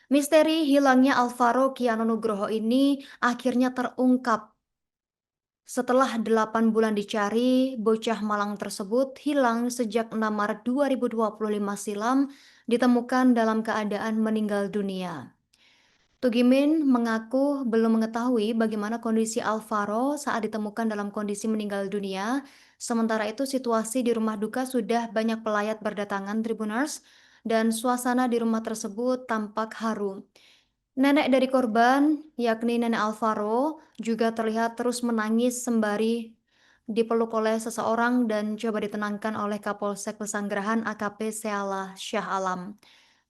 Misteri hilangnya Alvaro Kiano Nugroho ini akhirnya terungkap. Setelah 8 bulan dicari, bocah Malang tersebut hilang sejak 6 Maret 2025 silam, ditemukan dalam keadaan meninggal dunia. Tugimin mengaku belum mengetahui bagaimana kondisi Alvaro saat ditemukan dalam kondisi meninggal dunia. Sementara itu situasi di rumah duka sudah banyak pelayat berdatangan Tribuners dan suasana di rumah tersebut tampak haru. Nenek dari korban, yakni Nenek Alvaro, juga terlihat terus menangis sembari dipeluk oleh seseorang dan coba ditenangkan oleh Kapolsek Pesanggerahan AKP Seala Syah Alam.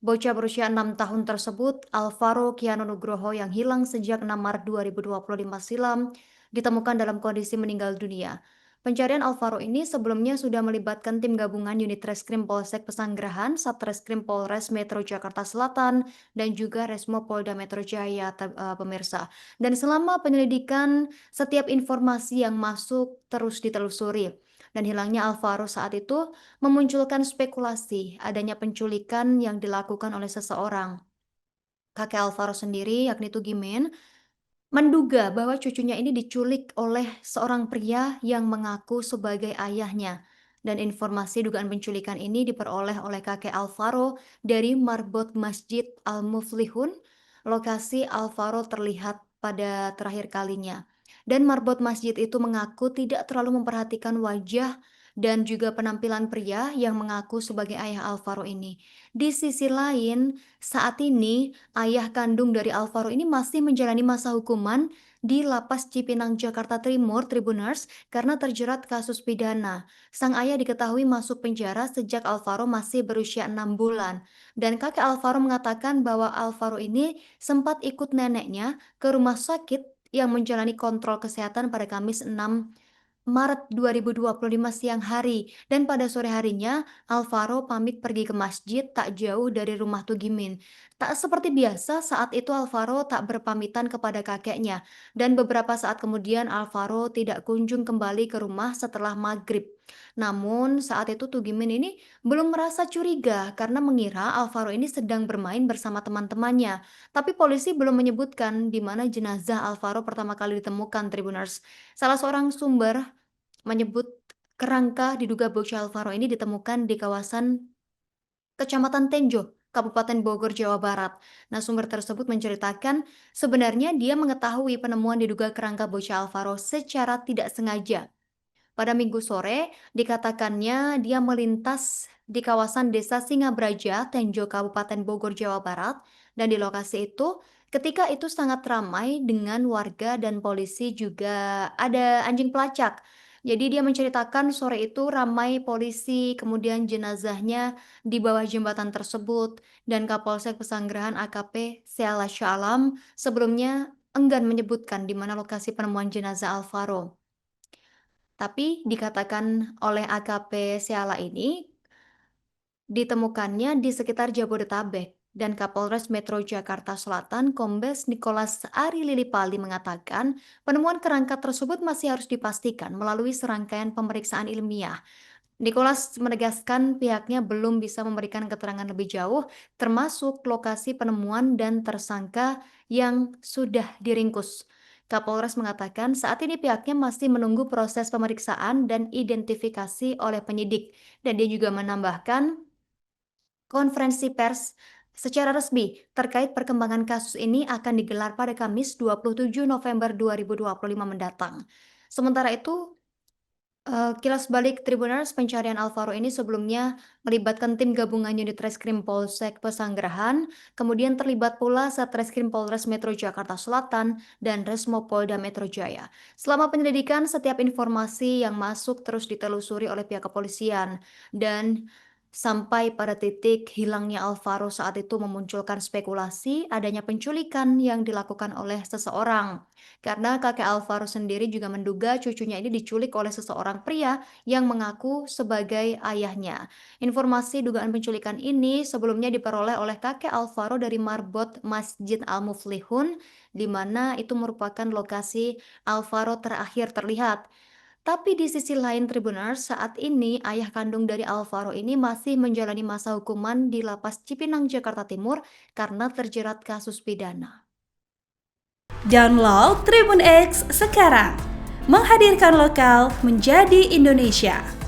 Bocah berusia 6 tahun tersebut, Alvaro Kiano Nugroho yang hilang sejak 6 Maret 2025 silam, ditemukan dalam kondisi meninggal dunia. Pencarian Alvaro ini sebelumnya sudah melibatkan tim gabungan unit Reskrim Polsek Pesanggerahan, Satreskrim Polres Metro Jakarta Selatan, dan juga Resmo Polda Metro Jaya, pemirsa. Dan selama penyelidikan, setiap informasi yang masuk terus ditelusuri. Dan hilangnya Alvaro saat itu memunculkan spekulasi adanya penculikan yang dilakukan oleh seseorang. Kakek Alvaro sendiri, yakni Tugimin, menduga bahwa cucunya ini diculik oleh seorang pria yang mengaku sebagai ayahnya. Dan informasi dugaan penculikan ini diperoleh oleh kakek Alvaro dari marbot Masjid Al-Muflihun, lokasi Alvaro terlihat pada terakhir kalinya. Dan marbot masjid itu mengaku tidak terlalu memperhatikan wajah dan juga penampilan pria yang mengaku sebagai ayah Alvaro ini. Di sisi lain, saat ini ayah kandung dari Alvaro ini masih menjalani masa hukuman di Lapas Cipinang, Jakarta Timur, Tribuners, karena terjerat kasus pidana. Sang ayah diketahui masuk penjara sejak Alvaro masih berusia 6 bulan. Dan kakek Alvaro mengatakan bahwa Alvaro ini sempat ikut neneknya ke rumah sakit yang menjalani kontrol kesehatan pada Kamis 6 Maret 2025 siang hari, dan pada sore harinya Alvaro pamit pergi ke masjid tak jauh dari rumah Tugimin. Tak seperti biasa, saat itu Alvaro tak berpamitan kepada kakeknya, dan beberapa saat kemudian Alvaro tidak kunjung kembali ke rumah setelah maghrib. Namun saat itu Tugimin ini belum merasa curiga karena mengira Alvaro ini sedang bermain bersama teman-temannya. Tapi polisi belum menyebutkan di mana jenazah Alvaro pertama kali ditemukan, Tribuners. Salah seorang sumber menyebut kerangka diduga bocah Alvaro ini ditemukan di kawasan Kecamatan Tenjo, Kabupaten Bogor, Jawa Barat. Nah, sumber tersebut menceritakan sebenarnya dia mengetahui penemuan diduga kerangka bocah Alvaro secara tidak sengaja. Pada Minggu sore, dikatakannya dia melintas di kawasan Desa Singabraja, Tenjo, Kabupaten Bogor, Jawa Barat, dan di lokasi itu ketika itu sangat ramai dengan warga dan polisi juga ada anjing pelacak. Jadi dia menceritakan sore itu ramai polisi, kemudian jenazahnya di bawah jembatan tersebut, dan Kapolsek Pesanggerahan AKP Seala Syalam sebelumnya enggan menyebutkan di mana lokasi penemuan jenazah Alvaro. Tapi dikatakan oleh AKP Seala ini, ditemukannya di sekitar Jabodetabek, dan Kapolres Metro Jakarta Selatan Kombes Nicholas Ari Lilipali mengatakan penemuan kerangka tersebut masih harus dipastikan melalui serangkaian pemeriksaan ilmiah. Nicholas menegaskan pihaknya belum bisa memberikan keterangan lebih jauh, termasuk lokasi penemuan dan tersangka yang sudah diringkus. Kapolres mengatakan saat ini pihaknya masih menunggu proses pemeriksaan dan identifikasi oleh penyidik. Dan dia juga menambahkan konferensi pers secara resmi terkait perkembangan kasus ini akan digelar pada Kamis 27 November 2025 mendatang. Sementara itu, kilas balik Tribuners, pencarian Alvaro ini sebelumnya melibatkan tim gabungan unit Reskrim Polsek Pesanggerahan, kemudian terlibat pula Satreskrim Polres Metro Jakarta Selatan, dan Resmo Polda Metro Jaya. Selama penyelidikan, setiap informasi yang masuk terus ditelusuri oleh pihak kepolisian, dan sampai pada titik hilangnya Alvaro saat itu memunculkan spekulasi adanya penculikan yang dilakukan oleh seseorang. Karena kakek Alvaro sendiri juga menduga cucunya ini diculik oleh seseorang pria yang mengaku sebagai ayahnya. Informasi dugaan penculikan ini sebelumnya diperoleh oleh kakek Alvaro dari marbot Masjid Al-Muflihun, di mana itu merupakan lokasi Alvaro terakhir terlihat. Tapi di sisi lain Tribuners, saat ini ayah kandung dari Alvaro ini masih menjalani masa hukuman di Lapas Cipinang, Jakarta Timur karena terjerat kasus pidana. Download Tribun X sekarang, menghadirkan lokal menjadi Indonesia.